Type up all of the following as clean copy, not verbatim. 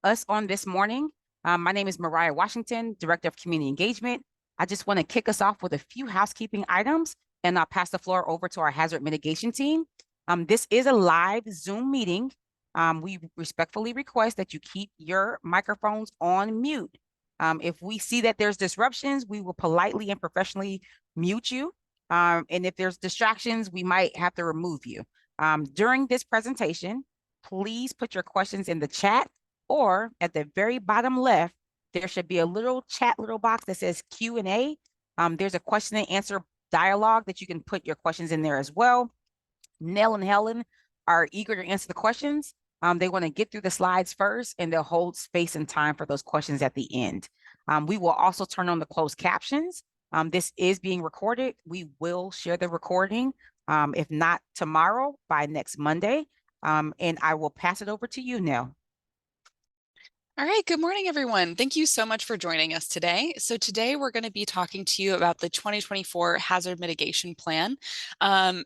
us on this morning. My name is Mariah Washington, Director of Community Engagement. I just want to kick us off with a few housekeeping items, and I'll pass the floor over to our hazard mitigation team. This is a live Zoom meeting. We respectfully request that you keep your microphones on mute. If we see that there's disruptions, we will politely and professionally mute you. And if there's distractions, we might have to remove you. During this presentation, please put your questions in the chat, or at the very bottom left, there should be a little box that says Q&A. There's a question and answer dialogue that you can put your questions in there as well. Nell and Helen are eager to answer the questions. They want to get through the slides first, and they'll hold space and time for those questions at the end. We will also turn on the closed captions. This is being recorded. We will share the recording, if not tomorrow, by next Monday. And I will pass it over to you, Nell. All right, good morning, everyone. Thank you so much for joining us today. So today we're going to be talking to you about the 2024 Hazard Mitigation Plan.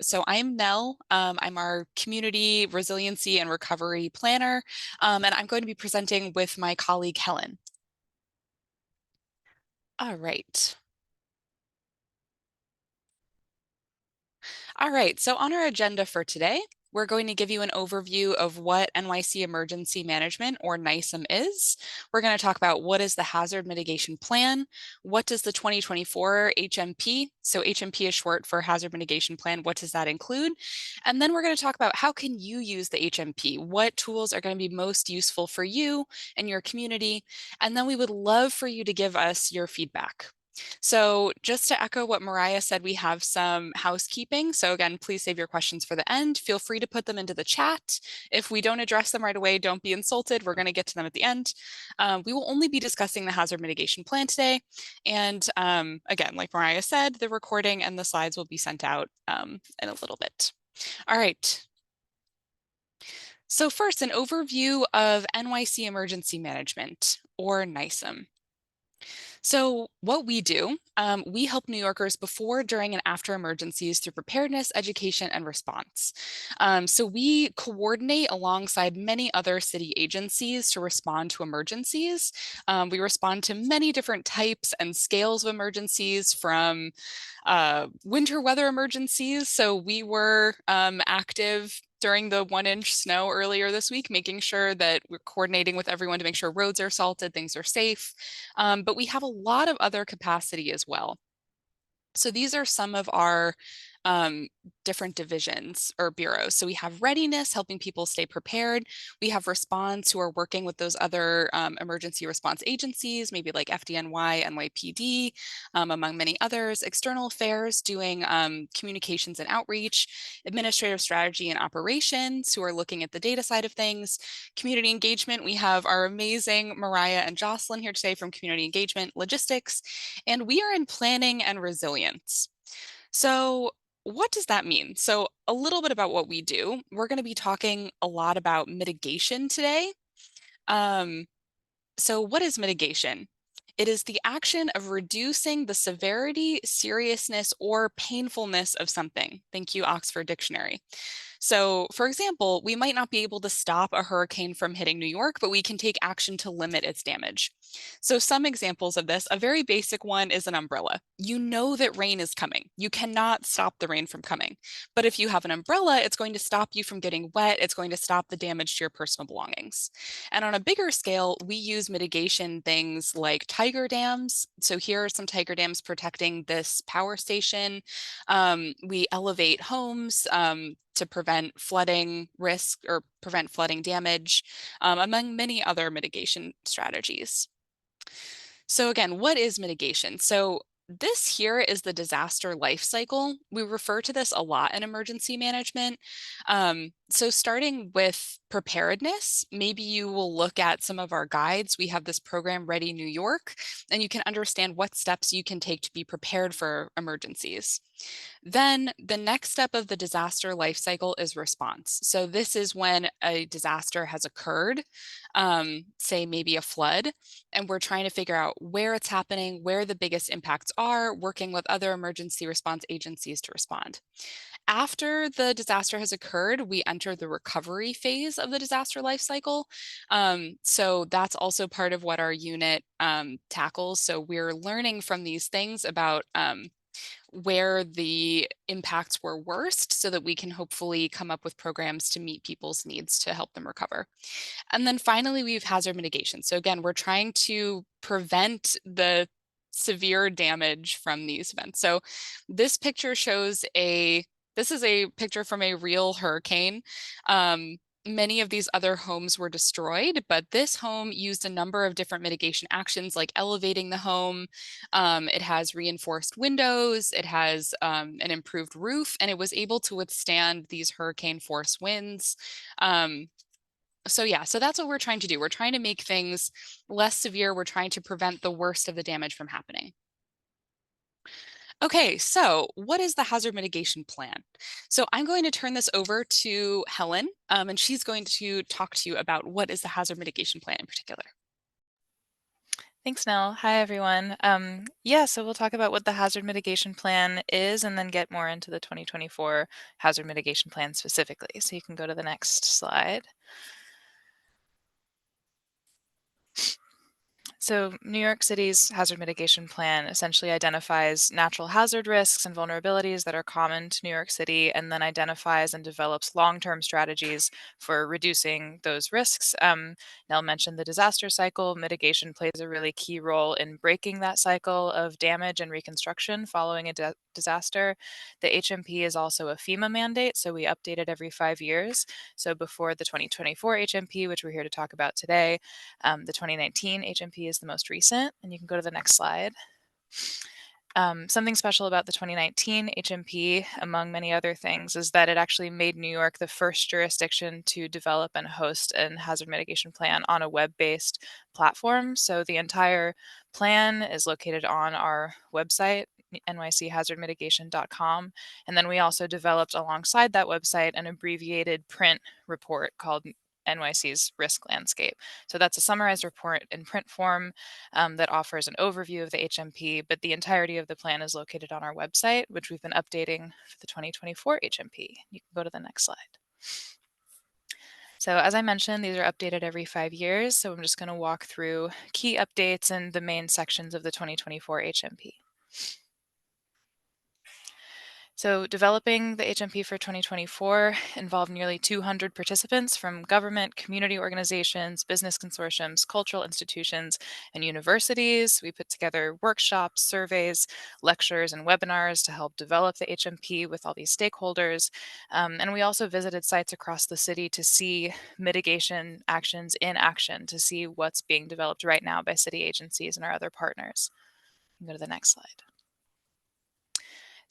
So I'm Nell. I'm our Community Resiliency and Recovery Planner, and I'm going to be presenting with my colleague, Helen. All right. All right, so on our agenda for today, we're going to give you an overview of what NYC Emergency Management, or NYSEM, is. We're going to talk about what is the Hazard Mitigation Plan, what does the 2024 HMP, so HMP is short for Hazard Mitigation Plan, what does that include? And then we're going to talk about how can you use the HMP, what tools are going to be most useful for you and your community, and then we would love for you to give us your feedback. So just to echo what Mariah said, we have some housekeeping. So again, please save your questions for the end. Feel free to put them into the chat. If we don't address them right away, don't be insulted. We're going to get to them at the end. We will only be discussing the hazard mitigation plan today. And again, like Mariah said, the recording and the slides will be sent out in a little bit. All right. So first, an overview of NYC Emergency Management, or NYSEM. So what we do, we help New Yorkers before, during, and after emergencies through preparedness, education, and response. So we coordinate alongside many other city agencies to respond to emergencies. We respond to many different types and scales of emergencies, from winter weather emergencies. So we were active during the 1-inch snow earlier this week, making sure that we're coordinating with everyone to make sure roads are salted, things are safe. But we have a lot of other capacity as well. So these are some of our different divisions or bureaus. So we have readiness, helping people stay prepared. We have response, who are working with those other emergency response agencies, maybe like FDNY, NYPD, among many others. External affairs, doing communications and outreach. Administrative strategy and operations, who are looking at the data side of things. Community engagement, we have our amazing Mariah and Jocelyn here today from Community Engagement. Logistics, and we are in planning and resilience. So what does that mean? So a little bit about what we do. We're going to be talking a lot about mitigation today. So what is mitigation? It is the action of reducing the severity, seriousness, or painfulness of something. Thank you, Oxford Dictionary. So, for example, we might not be able to stop a hurricane from hitting New York, but we can take action to limit its damage. So some examples of this, a very basic one is an umbrella. You know that rain is coming. You cannot stop the rain from coming. But if you have an umbrella, it's going to stop you from getting wet. It's going to stop the damage to your personal belongings. And on a bigger scale, we use mitigation things like tiger dams. So here are some tiger dams protecting this power station. We elevate homes to prevent flooding risk or prevent flooding damage, among many other mitigation strategies. So again, what is mitigation? So this here is the disaster life cycle. We refer to this a lot in emergency management. So starting with preparedness, maybe you will look at some of our guides. We have this program, Ready New York, and you can understand what steps you can take to be prepared for emergencies. Then the next step of the disaster life cycle is response. So this is when a disaster has occurred, say maybe a flood, and we're trying to figure out where it's happening, where the biggest impacts are, working with other emergency response agencies to respond. After the disaster has occurred, we enter the recovery phase of the disaster life cycle. So that's also part of what our unit tackles. So we're learning from these things about where the impacts were worst so that we can hopefully come up with programs to meet people's needs to help them recover. And then finally, we have hazard mitigation. So again, we're trying to prevent the severe damage from these events. So this picture shows this is a picture from a real hurricane. Many of these other homes were destroyed, but this home used a number of different mitigation actions like elevating the home. It has reinforced windows, it has an improved roof, and it was able to withstand these hurricane force winds. So yeah, so that's what we're trying to do. We're trying to make things less severe. We're trying to prevent the worst of the damage from happening. Okay, so what is the hazard mitigation plan? So I'm going to turn this over to Helen, and she's going to talk to you about what is the hazard mitigation plan in particular. Thanks, Nell. Hi, everyone. So we'll talk about what the hazard mitigation plan is and then get more into the 2024 hazard mitigation plan specifically. So you can go to the next slide. So New York City's hazard mitigation plan essentially identifies natural hazard risks and vulnerabilities that are common to New York City and then identifies and develops long-term strategies for reducing those risks. Nell mentioned the disaster cycle. Mitigation plays a really key role in breaking that cycle of damage and reconstruction following a disaster. The HMP is also a FEMA mandate, so we update it every 5 years. So before the 2024 HMP, which we're here to talk about today, the 2019 HMP is the most recent, and you can go to the next slide. Something special about the 2019 HMP, among many other things, is that it actually made New York the first jurisdiction to develop and host a hazard mitigation plan on a web-based platform. So the entire plan is located on our website, NYCHazardMitigation.com. And then we also developed alongside that website an abbreviated print report called NYC's Risk Landscape. So that's a summarized report in print form that offers an overview of the HMP, but the entirety of the plan is located on our website, which we've been updating for the 2024 HMP. You can go to the next slide. So as I mentioned, these are updated every 5 years. So I'm just going to walk through key updates and the main sections of the 2024 HMP. So developing the HMP for 2024 involved nearly 200 participants from government, community organizations, business consortiums, cultural institutions, and universities. We put together workshops, surveys, lectures, and webinars to help develop the HMP with all these stakeholders. And we also visited sites across the city to see mitigation actions in action, to see what's being developed right now by city agencies and our other partners. Go to the next slide.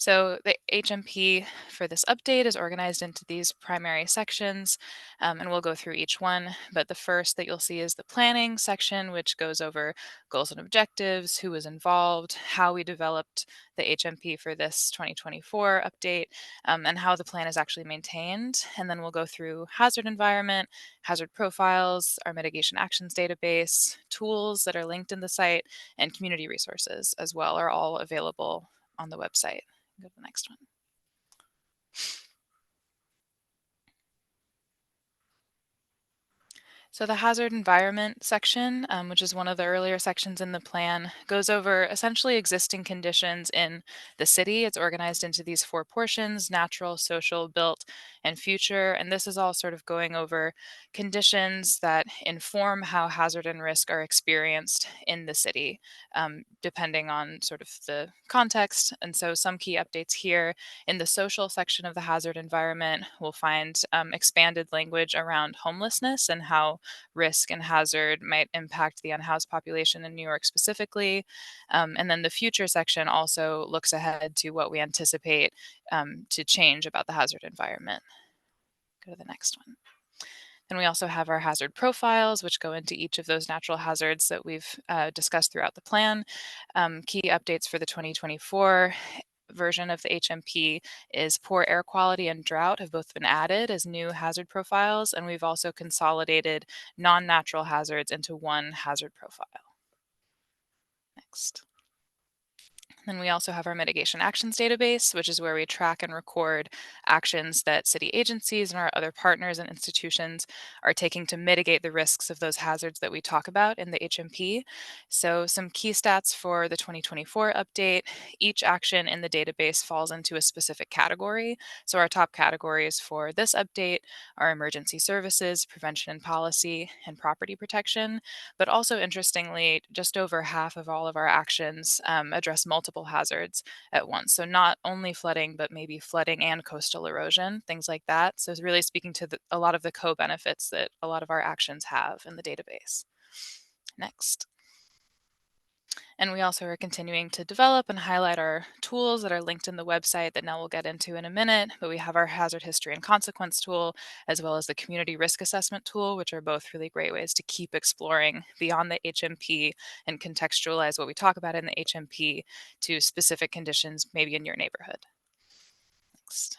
So the HMP for this update is organized into these primary sections, and we'll go through each one. But the first that you'll see is the planning section, which goes over goals and objectives, who was involved, how we developed the HMP for this 2024 update, and how the plan is actually maintained. And then we'll go through hazard environment, hazard profiles, our mitigation actions database, tools that are linked in the site, and community resources as well are all available on the website. Go to the next one. So the hazard environment section, which is one of the earlier sections in the plan, goes over essentially existing conditions in the city. It's organized into these 4 portions: natural, social, built, and future. And this is all sort of going over conditions that inform how hazard and risk are experienced in the city, depending on sort of the context. And so some key updates here. In the social section of the hazard environment, we'll find expanded language around homelessness and how risk and hazard might impact the unhoused population in New York specifically. And then the future section also looks ahead to what we anticipate to change about the hazard environment. Go to the next one. Then we also have our hazard profiles, which go into each of those natural hazards that we've discussed throughout the plan. Key updates for the 2024 version of the HMP is poor air quality and drought have both been added as new hazard profiles, and we've also consolidated non-natural hazards into one hazard profile. Next. And we also have our Mitigation Actions database, which is where we track and record actions that city agencies and our other partners and institutions are taking to mitigate the risks of those hazards that we talk about in the HMP. So some key stats for the 2024 update: each action in the database falls into a specific category. So our top categories for this update are emergency services, prevention and policy, and property protection. But also interestingly, just over half of all of our actions address multiple hazards at once. So not only flooding, but maybe flooding and coastal erosion, things like that. So it's really speaking to a lot of the co-benefits that a lot of our actions have in the database. Next. And we also are continuing to develop and highlight our tools that are linked in the website that now we'll get into in a minute. But we have our hazard history and consequence tool, as well as the community risk assessment tool, which are both really great ways to keep exploring beyond the HMP and contextualize what we talk about in the HMP to specific conditions, maybe in your neighborhood. Next.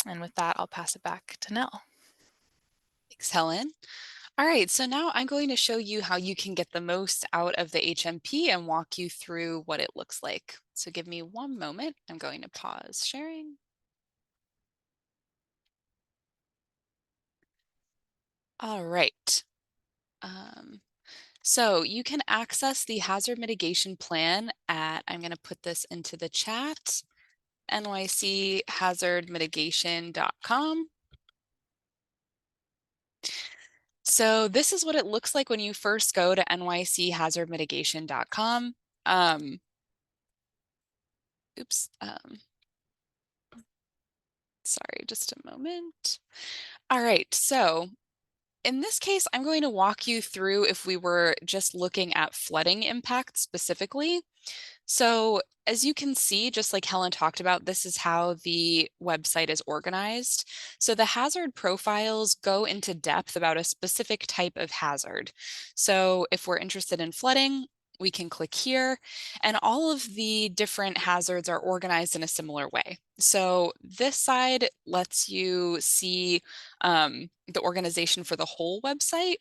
And with that, I'll pass it back to Nell. Thanks, Helen. All right, so now I'm going to show you how you can get the most out of the HMP and walk you through what it looks like. So give me one moment. I'm going to pause sharing. All right. So you can access the Hazard Mitigation Plan at, I'm going to put this into the chat, NYC Hazard Mitigation.com. So this is what it looks like when you first go to NYC Hazard Mitigation.com. Sorry, just a moment. All right, so in this case, I'm going to walk you through if we were just looking at flooding impact specifically. So as you can see, just like Helen talked about, this is how the website is organized. So the hazard profiles go into depth about a specific type of hazard. So if we're interested in flooding, we can click here, and all of the different hazards are organized in a similar way. So this side lets you see the organization for the whole website.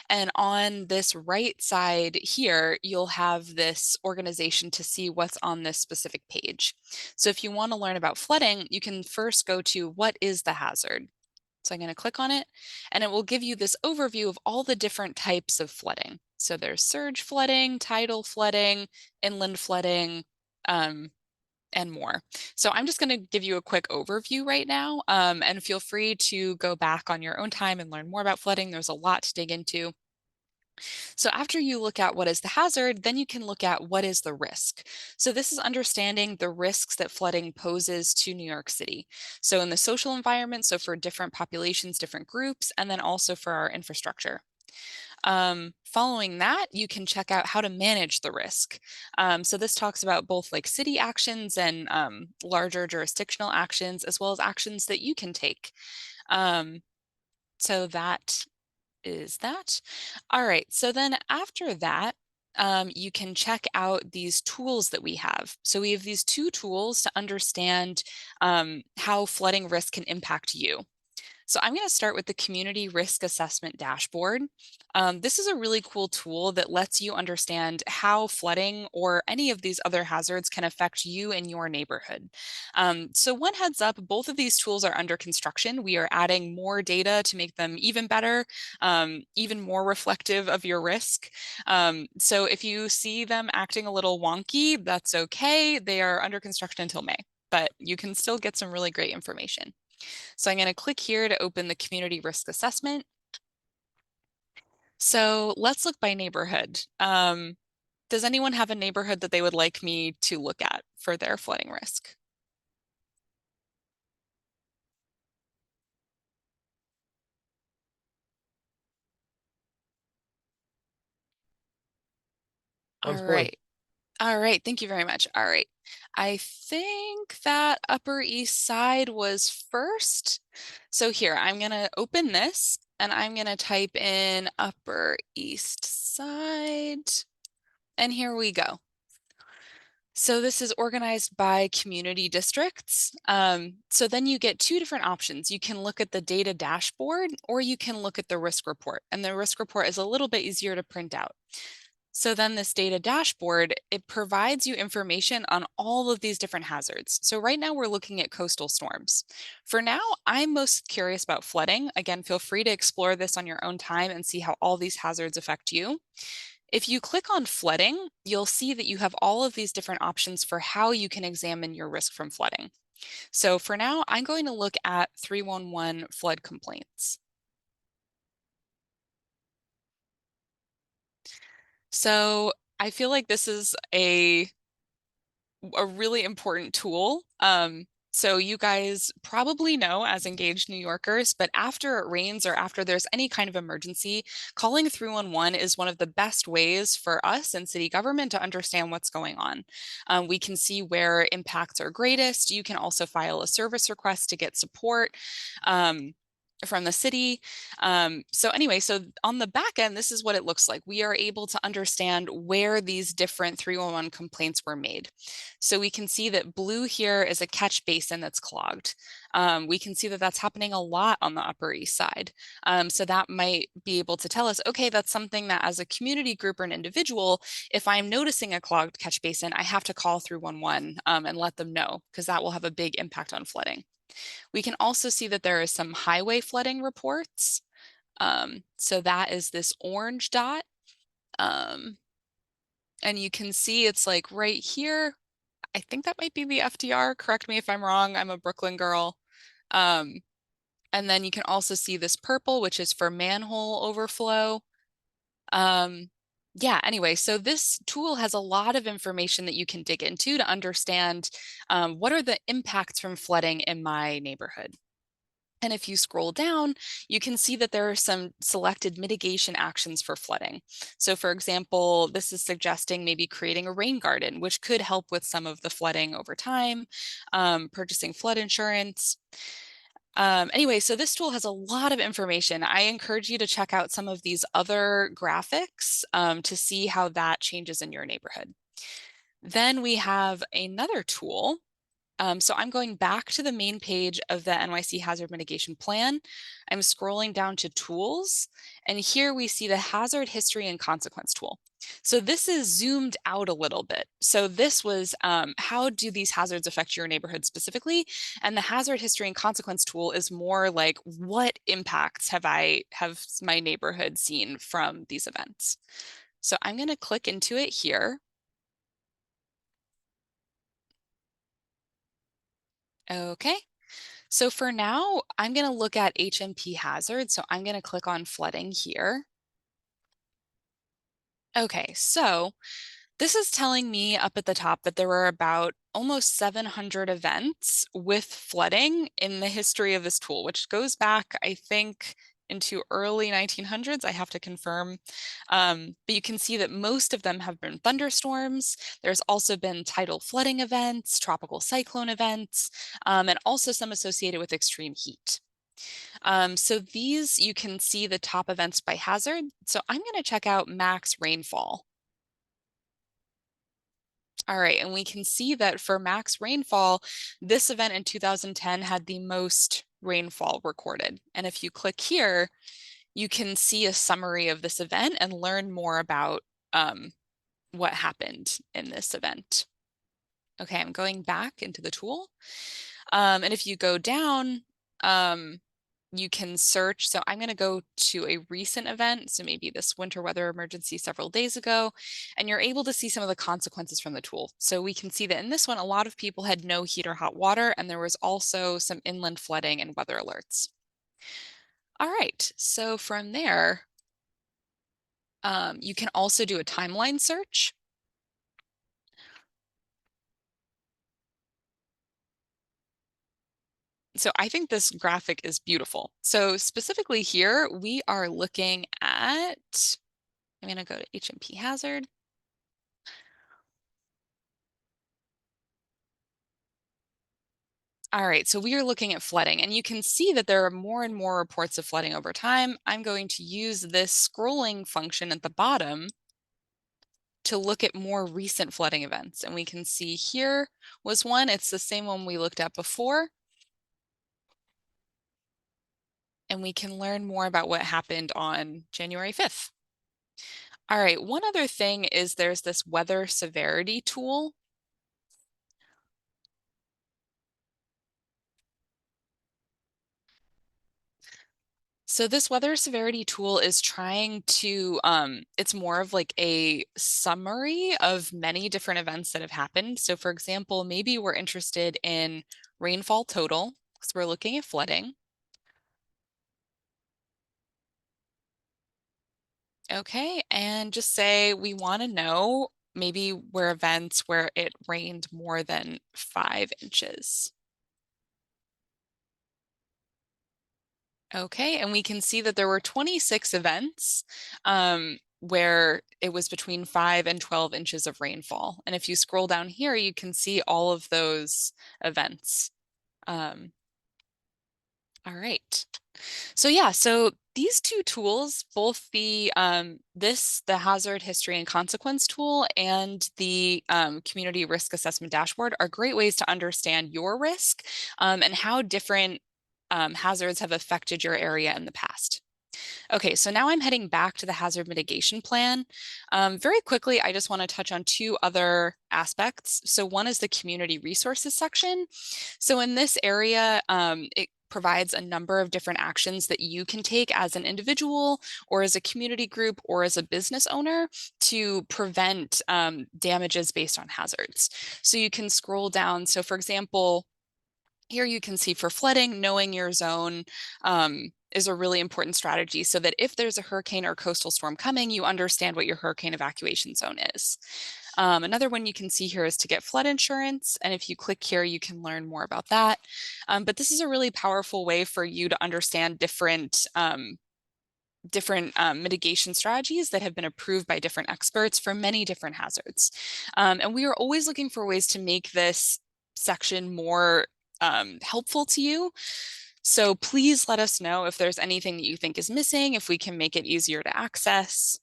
And on this right side here, you'll have this organization to see what's on this specific page. So if you want to learn about flooding, you can first go to what is the hazard. So I'm going to click on it, and it will give you this overview of all the different types of flooding. So there's surge flooding, tidal flooding, inland flooding, and more. So I'm just going to give you a quick overview right now, and feel free to go back on your own time and learn more about flooding. There's a lot to dig into. So after you look at what is the hazard, then you can look at what is the risk. So this is understanding the risks that flooding poses to New York City. So in the social environment, so for different populations, different groups, and then also for our infrastructure. Following that, you can check out how to manage the risk. So this talks about both like city actions and larger jurisdictional actions, as well as actions that you can take. So that is that. All right, so then after that, you can check out these tools that we have. So we have these two tools to understand how flooding risk can impact you. So I'm going to start with the Community Risk Assessment Dashboard. This is a really cool tool that lets you understand how flooding or any of these other hazards can affect you and your neighborhood. So one heads up, both of these tools are under construction. We are adding more data to make them even better, even more reflective of your risk. So if you see them acting a little wonky, that's okay. They are under construction until May, but you can still get some really great information. So I'm going to click here to open the community risk assessment. So let's look by neighborhood. Does anyone have a neighborhood that they would like me to look at for their flooding risk? All right. All right, thank you very much. All right, I think that Upper East Side was first. So here, I'm gonna open this and I'm gonna type in Upper East Side, and here we go. So this is organized by community districts. So then you get two different options. You can look at the data dashboard, or you can look at the risk report, and the risk report is a little bit easier to print out. So then this data dashboard, it provides you information on all of these different hazards. So right now we're looking at coastal storms. For now, I'm most curious about flooding. Again, feel free to explore this on your own time and see how all these hazards affect you. If you click on flooding, you'll see that you have all of these different options for how you can examine your risk from flooding. So for now, I'm going to look at 311 flood complaints. So I feel like this is a really important tool. So you guys probably know as engaged New Yorkers, but after it rains or after there's any kind of emergency, calling 311 is one of the best ways for us in city government to understand what's going on. We can see where impacts are greatest. You can also file a service request to get support. From the city. So anyway, so on the back end, this is what it looks like. We are able to understand where these different 311 complaints were made. So we can see that blue here is a catch basin that's clogged. We can see that that's happening a lot on the Upper East Side. So that might be able to tell us, okay, that's something that as a community group or an individual, if I'm noticing a clogged catch basin, I have to call 311 and let them know, because that will have a big impact on flooding. We can also see that there is some highway flooding reports. So that is this orange dot. And you can see it's like right here. I think that might be the FDR. Correct me if I'm wrong. I'm a Brooklyn girl. And then you can also see this purple, which is for manhole overflow. Yeah, anyway, so this tool has a lot of information that you can dig into to understand what are the impacts from flooding in my neighborhood. And if you scroll down, you can see that there are some selected mitigation actions for flooding. So for example, this is suggesting maybe creating a rain garden, which could help with some of the flooding over time, purchasing flood insurance. Anyway, so this tool has a lot of information. I encourage you to check out some of these other graphics to see how that changes in your neighborhood. Then we have another tool. So I'm going back to the main page of the NYC Hazard Mitigation Plan. I'm scrolling down to tools, and here we see the hazard history and consequence tool. So this is zoomed out a little bit. So this was how do these hazards affect your neighborhood specifically? And the hazard history and consequence tool is more like what impacts have my neighborhood seen from these events? So I'm going to click into it here. Okay. So for now, I'm going to look at HMP hazard. So I'm going to click on flooding here. Okay, so this is telling me up at the top that there were about almost 700 events with flooding in the history of this tool, which goes back, I think, into early 1900s. I have to confirm. But you can see that most of them have been thunderstorms. There's also been tidal flooding events, tropical cyclone events, and also some associated with extreme heat. So these, you can see the top events by hazard. So I'm going to check out max rainfall. All right, and we can see that for max rainfall, this event in 2010 had the most rainfall recorded. And if you click here, you can see a summary of this event and learn more about what happened in this event. Okay, I'm going back into the tool. And if you go down, you can search. So I'm going to go to a recent event. So maybe this winter weather emergency several days ago, and you're able to see some of the consequences from the tool. So we can see that in this one, a lot of people had no heat or hot water, and there was also some inland flooding and weather alerts. All right, so from there, you can also do a timeline search. So I think this graphic is beautiful. So specifically here, we are looking at, I'm going to go to HMP hazard. All right, so we are looking at flooding, and you can see that there are more and more reports of flooding over time. I'm going to use this scrolling function at the bottom to look at more recent flooding events. And we can see here was one, it's the same one we looked at before. And we can learn more about what happened on January 5th. All right, one other thing is there's this weather severity tool. So this weather severity tool is trying to, it's more of like a summary of many different events that have happened. So for example, maybe we're interested in rainfall total because we're looking at flooding. Okay, and just say we want to know maybe where events where it rained more than 5 inches. Okay, and we can see that there were 26 events where it was between 5 and 12 inches of rainfall. And if you scroll down here, you can see all of those events. All right. So yeah, so these two tools, both the the hazard history and consequence tool and the community risk assessment dashboard are great ways to understand your risk and how different hazards have affected your area in the past. Okay, so now I'm heading back to the hazard mitigation plan. Very quickly, I just want to touch on two other aspects. So one is the community resources section. So in this area, it provides a number of different actions that you can take as an individual or as a community group or as a business owner to prevent damages based on hazards. So you can scroll down. So for example, here you can see for flooding, knowing your zone is a really important strategy so that if there's a hurricane or coastal storm coming, you understand what your hurricane evacuation zone is. Another one you can see here is to get flood insurance. And if you click here, you can learn more about that. But this is a really powerful way for you to understand different mitigation strategies that have been approved by different experts for many different hazards. And we are always looking for ways to make this section more helpful to you. So please let us know if there's anything that you think is missing, if we can make it easier to access.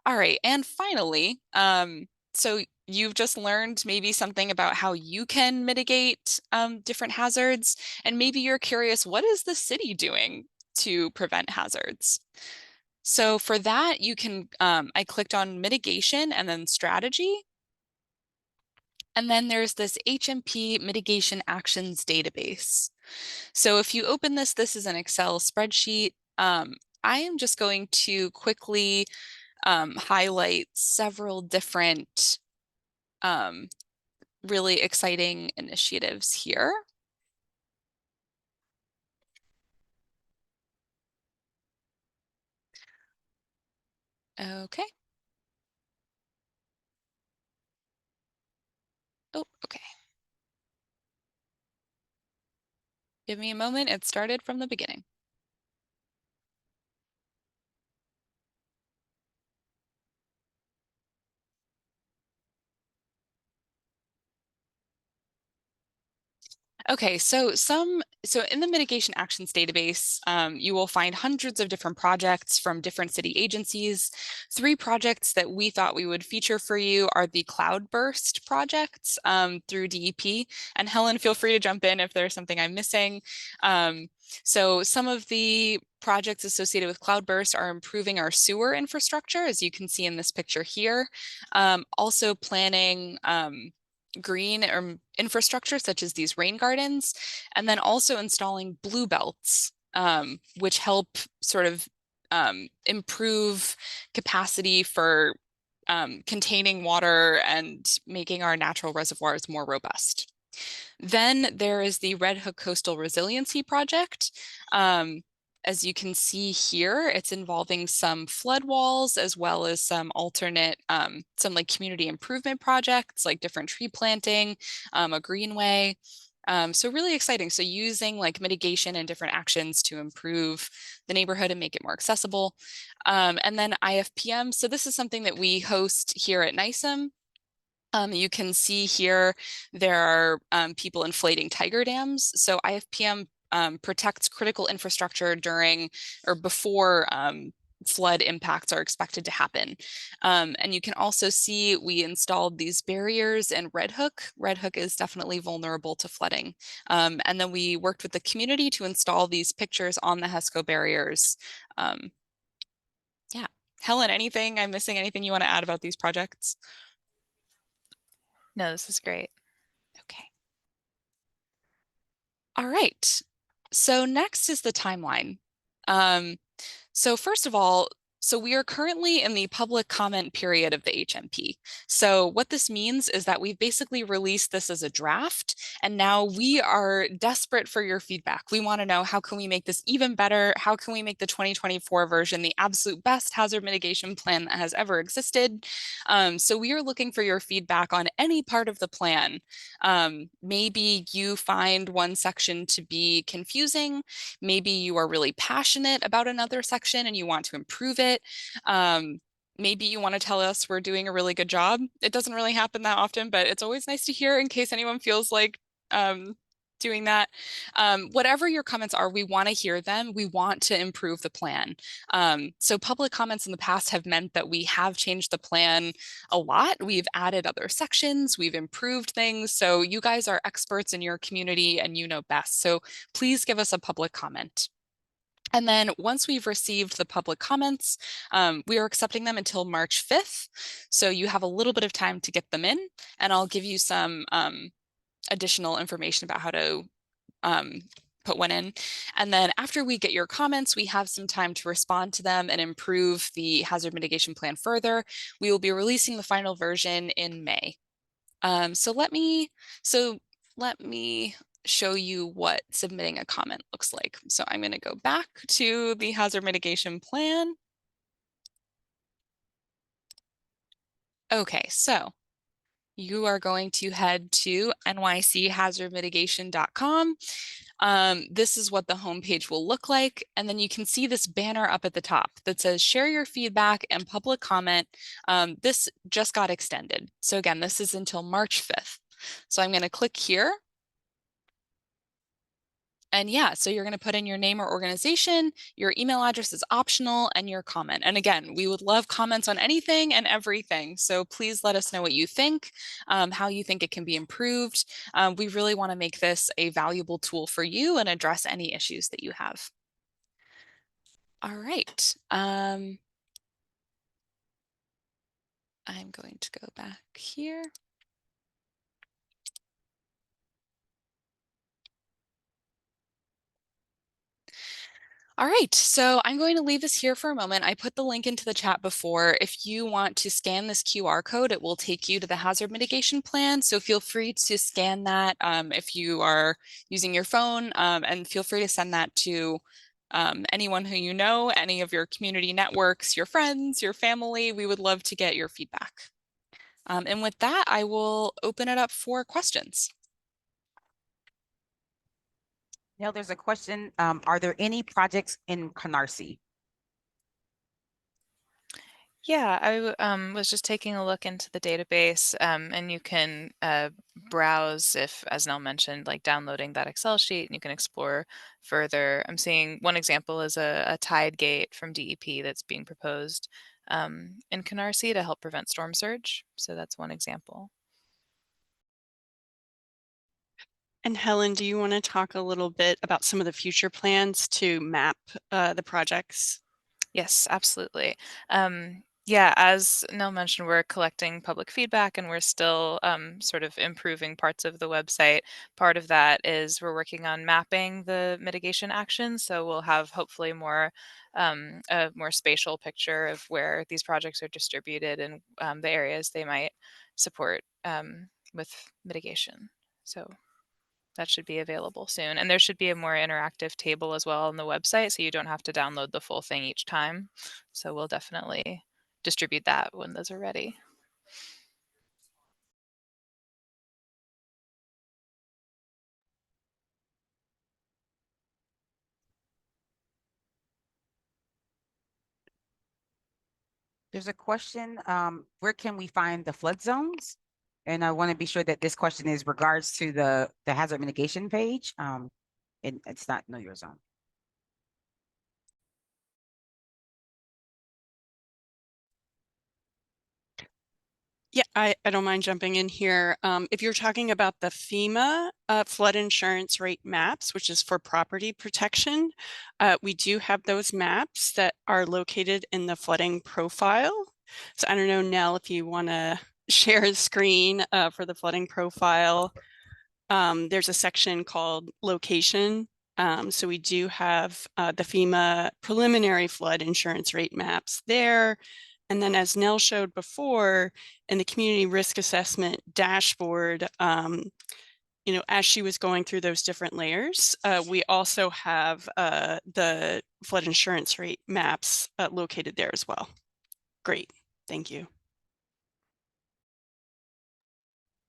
All right, and finally, so you've just learned maybe something about how you can mitigate different hazards, and maybe you're curious, what is the city doing to prevent hazards? So for that, you can, I clicked on mitigation and then strategy. And then there's this HMP Mitigation Actions database. So if you open this, this is an Excel spreadsheet. I am just going to quickly highlight several different really exciting initiatives here. Okay. Oh, okay. Give me a moment. It started from the beginning. Okay, so in the Mitigation Actions database, you will find hundreds of different projects from different city agencies. 3 projects that we thought we would feature for you are the Cloudburst projects through DEP. And Helen, feel free to jump in if there's something I'm missing. So some of the projects associated with Cloudburst are improving our sewer infrastructure, as you can see in this picture here. Also planning green or infrastructure such as these rain gardens, and then also installing blue belts, which help sort of improve capacity for containing water and making our natural reservoirs more robust. Then there is the Red Hook Coastal Resiliency Project. As you can see here, it's involving some flood walls as well as some alternate, some like community improvement projects, like different tree planting, a greenway. So really exciting. So using like mitigation and different actions to improve the neighborhood and make it more accessible. And then IFPM. So this is something that we host here at NYCM. You can see here there are people inflating tiger dams. So IFPM protects critical infrastructure during or before flood impacts are expected to happen. And you can also see we installed these barriers in Red Hook. Red Hook is definitely vulnerable to flooding. And then we worked with the community to install these pictures on the HESCO barriers. Yeah. Helen, anything I'm missing? Anything you want to add about these projects? No, this is great. Okay. All right. So next is the timeline. So first of all, so we are currently in the public comment period of the HMP. So what this means is that we've basically released this as a draft, and now we are desperate for your feedback. We want to know, how can we make this even better? How can we make the 2024 version the absolute best hazard mitigation plan that has ever existed? So we are looking for your feedback on any part of the plan. Maybe you find one section to be confusing. Maybe you are really passionate about another section and you want to improve it. Maybe you want to tell us we're doing a really good job. It doesn't really happen that often, but it's always nice to hear in case anyone feels like doing that. Whatever your comments are, we want to hear them. We want to improve the plan. So public comments in the past have meant that we have changed the plan a lot. We've added other sections, we've improved things. So you guys are experts in your community and you know best. So please give us a public comment. And then once we've received the public comments, we are accepting them until March 5th. So you have a little bit of time to get them in, and I'll give you some additional information about how to put one in. And then after we get your comments, we have some time to respond to them and improve the hazard mitigation plan further. We will be releasing the final version in May. So let me show you what submitting a comment looks like. So I'm going to go back to the hazard mitigation plan. Okay, so you are going to head to nychazardmitigation.com. This is what the homepage will look like. And then you can see this banner up at the top that says share your feedback and public comment. This just got extended. So again, this is until March 5th. So I'm going to click here. And yeah, so you're going to put in your name or organization, your email address is optional, and your comment. And again, we would love comments on anything and everything. So please let us know what you think, how you think it can be improved. We really want to make this a valuable tool for you and address any issues that you have. All right. I'm going to go back here. All right, so I'm going to leave this here for a moment. I put the link into the chat before. If you want to scan this QR code, it will take you to the hazard mitigation plan. So feel free to scan that if you are using your phone, and feel free to send that to anyone who you know, any of your community networks, your friends, your family. We would love to get your feedback. And with that, I will open it up for questions. Now there's a question, are there any projects in Canarsie? Yeah, I was just taking a look into the database, and you can browse if, as Nell mentioned, like downloading that Excel sheet, and you can explore further. I'm seeing one example is a tide gate from DEP that's being proposed in Canarsie to help prevent storm surge. So that's one example. And Helen, do you want to talk a little bit about some of the future plans to map the projects? Yes, absolutely. Yeah, as Nell mentioned, we're collecting public feedback and we're still sort of improving parts of the website. Part of that is we're working on mapping the mitigation actions. So we'll have hopefully a more spatial picture of where these projects are distributed and the areas they might support with mitigation. So that should be available soon. And there should be a more interactive table as well on the website, so you don't have to download the full thing each time. So we'll definitely distribute that when those are ready. There's a question, where can we find the flood zones? And I want to be sure that this question is regards to the hazard mitigation page. And it's not Know Your Zone. Yeah, I don't mind jumping in here. If you're talking about the FEMA flood insurance rate maps, which is for property protection, we do have those maps that are located in the flooding profile. So I don't know, Nell, if you want to share the screen for the flooding profile. There's a section called location. So we do have the FEMA preliminary flood insurance rate maps there. And then as Nell showed before, in the community risk assessment dashboard, you know, as she was going through those different layers, we also have the flood insurance rate maps located there as well. Great, thank you.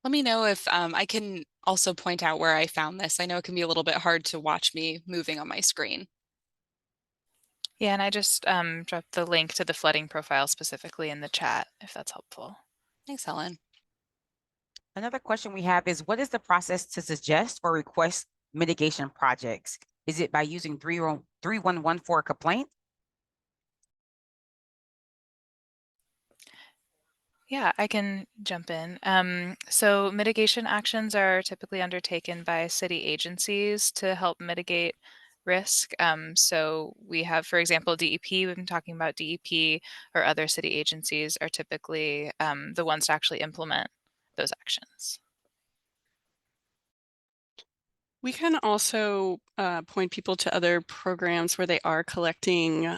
Let me know if I can also point out where I found this. I know it can be a little bit hard to watch me moving on my screen. Yeah, and I just dropped the link to the flooding profile specifically in the chat, if that's helpful. Thanks, Helen. Another question we have is, what is the process to suggest or request mitigation projects? Is it by using 3114 for a complaint? Yeah, I can jump in. So mitigation actions are typically undertaken by city agencies to help mitigate risk. So we have, for example, DEP, we've been talking about DEP, or other city agencies are typically the ones to actually implement those actions. We can also point people to other programs where they are collecting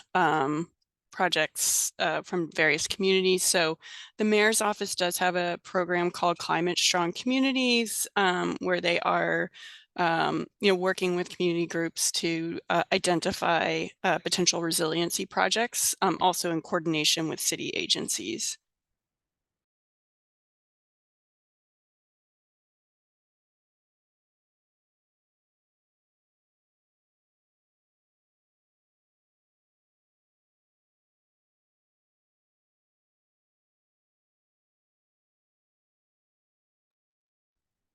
projects from various communities. So the mayor's office does have a program called Climate Strong Communities, where they are you know, working with community groups to identify potential resiliency projects, also in coordination with city agencies.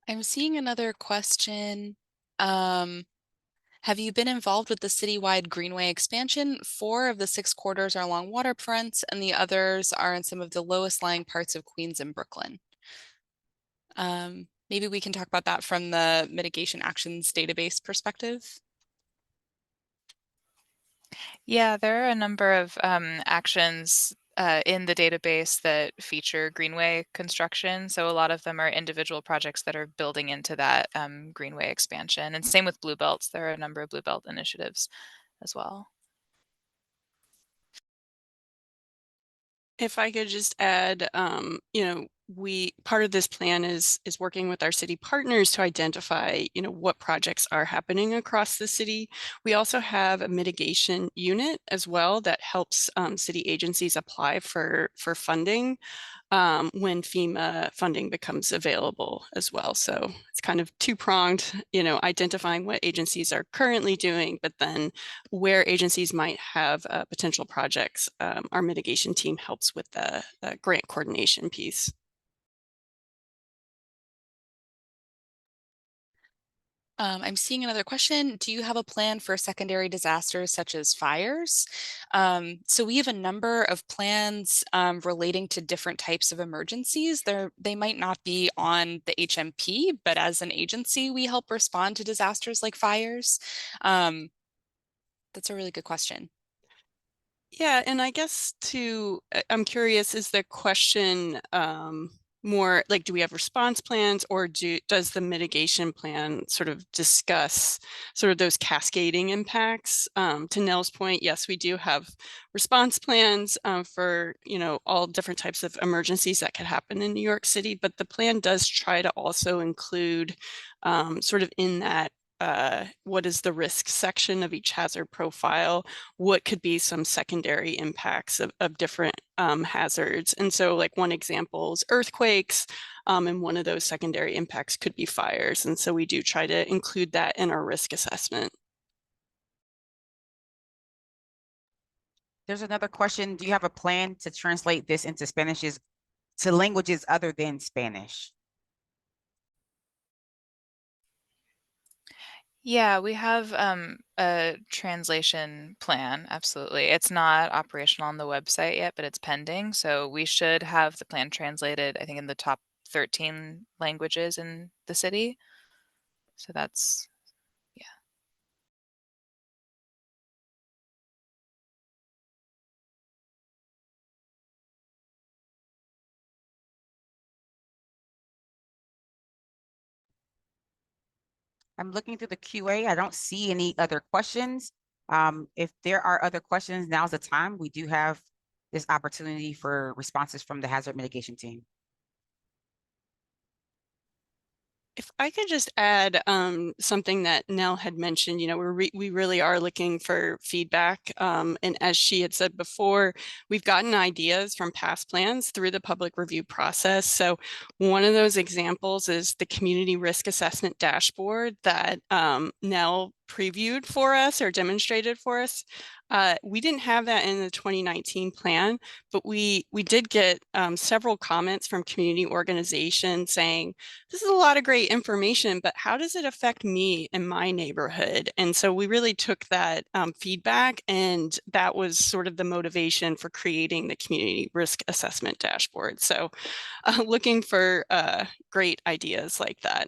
I'm seeing another question. Have you been involved with the citywide greenway expansion? 4 of the 6 corridors are along waterfronts, and the others are in some of the lowest lying parts of Queens and Brooklyn. Maybe we can talk about that from the Mitigation Actions database perspective. Yeah, there are a number of actions in the database that feature greenway construction. So a lot of them are individual projects that are building into that greenway expansion. And same with Blue Belts. There are a number of Blue Belt initiatives as well. If I could just add, you know, part of this plan is working with our city partners to identify, you know, what projects are happening across the city. We also have a mitigation unit as well that helps city agencies apply for funding when FEMA funding becomes available as well. So it's kind of two-pronged, you know, identifying what agencies are currently doing, but then where agencies might have potential projects. Our mitigation team helps with the grant coordination piece. I'm seeing another question. Do you have a plan for secondary disasters such as fires? So we have a number of plans relating to different types of emergencies. They might not be on the HMP, but as an agency, we help respond to disasters like fires. That's a really good question. Yeah, and I guess I'm curious, is the question more like, do we have response plans, or does the mitigation plan sort of discuss sort of those cascading impacts? To Nell's point, yes, we do have response plans for, you know, all different types of emergencies that could happen in New York City, but the plan does try to also include sort of in that what is the risk section of each hazard profile, what could be some secondary impacts of different hazards. And so like one example is earthquakes, and one of those secondary impacts could be fires. And so we do try to include that in our risk assessment. There's another question. Do you have a plan to translate this into to languages other than Spanish? Yeah, we have a translation plan. Absolutely. It's not operational on the website yet, but it's pending. So we should have the plan translated, I think, in the top 13 languages in the city. So that's, yeah. I'm looking through the QA. I don't see any other questions. If there are other questions, now's the time. We do have this opportunity for responses from the hazard mitigation team. If I could just add something that Nell had mentioned, you know, we really are looking for feedback. And as she had said before, we've gotten ideas from past plans through the public review process. So one of those examples is the community risk assessment dashboard that Nell previewed for us or demonstrated for us. We didn't have that in the 2019 plan, but we did get several comments from community organizations saying, this is a lot of great information, but how does it affect me in my neighborhood? And so we really took that feedback, and that was sort of the motivation for creating the community risk assessment dashboard. So looking for great ideas like that.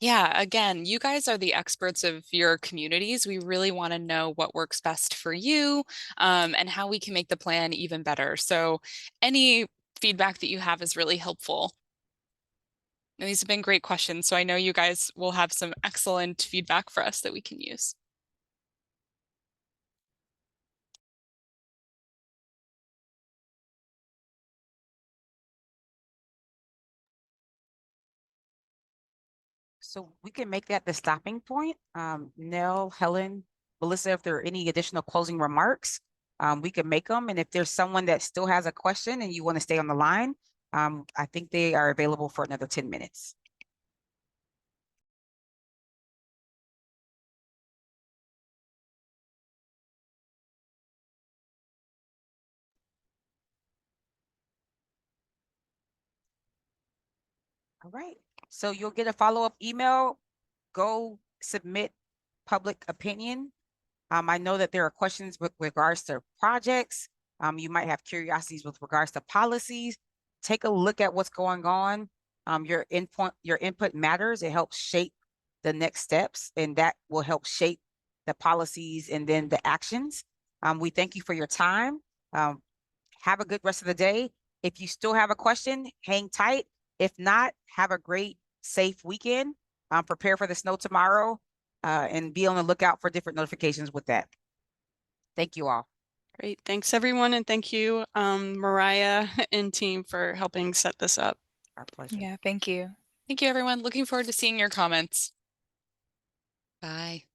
Yeah, again, you guys are the experts of your communities. We really want to know what works best for you, and how we can make the plan even better. So any feedback that you have is really helpful. And these have been great questions. So I know you guys will have some excellent feedback for us that we can use. So we can make that the stopping point. Nell, Helen, Melissa, if there are any additional closing remarks, we can make them. And if there's someone that still has a question and you want to stay on the line, I think they are available for another 10 minutes. All right. So you'll get a follow-up email. Go submit public opinion. I know that there are questions with regards to projects. You might have curiosities with regards to policies. Take a look at what's going on. Your input matters. It helps shape the next steps, and that will help shape the policies and then the actions. We thank you for your time. Have a good rest of the day. If you still have a question, hang tight. If not, have a great, safe weekend. Prepare for the snow tomorrow, and be on the lookout for different notifications with that. Thank you all. Great. Thanks, everyone. And thank you, Mariah and team, for helping set this up. Our pleasure. Yeah, thank you. Thank you, everyone. Looking forward to seeing your comments. Bye.